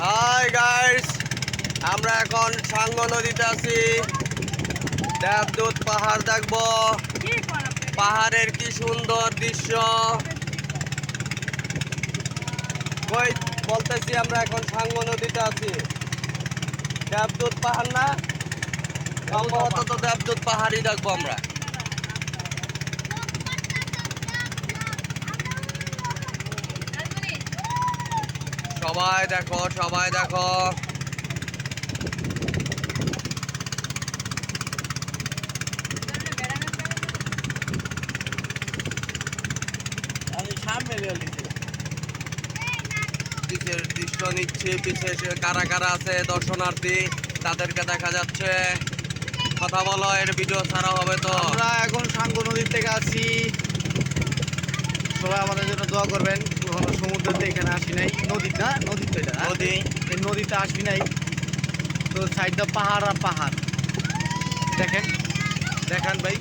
Hi guys, আমরা এখন সাঙ্গ নদীতে আছি। দেবদূত পাহাড় দেখবো। পাহাড়ের কি সুন্দর দৃশ্য। কই বলতেছি আমরা এখন সাঙ্গ নদীতে আছি। দেবদূত পাহাড় না, সম্ভবত তো দেবদূত পাহাড়ই দেখবো আমরা। সবাই দেখো, সবাই দেখো। পিছের দৃশ্য নিচ্ছি, পিছে কারা কারা আছে দর্শনার্থী তাদেরকে দেখা যাচ্ছে। কথা বলো, এর ভিডিও ছাড়া হবে তো। আমরা এখন সাঙ্গ নদীর থেকে আছি। সবাই আমাদের জন্য দোয়া করবেন। কখনো সমুদ্রতে এখানে আসি নাই। নদী না, নদী তো এটা নদী। এই নদীতে আসি নাই। তো সাইডটা পাহাড় আর পাহাড়। দেখেন দেখান ভাই।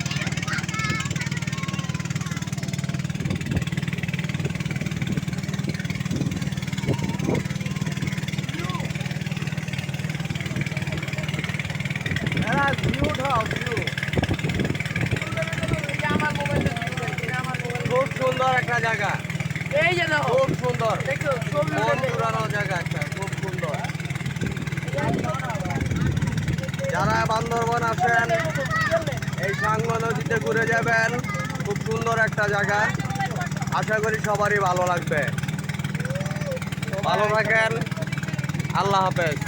খুব সুন্দর একটা জায়গা, এই যে দেখো, খুব সুন্দর, দেখো মন জুড়ানো জায়গা একটা, খুব সুন্দর। যারা বান্দরবন আসেন এই সাঙ্গ নদীতে ঘুরে যাবেন। খুব সুন্দর একটা জায়গা, আশা করি সবারই ভালো লাগবে। ভালো থাকেন, আল্লাহ হাফেজ।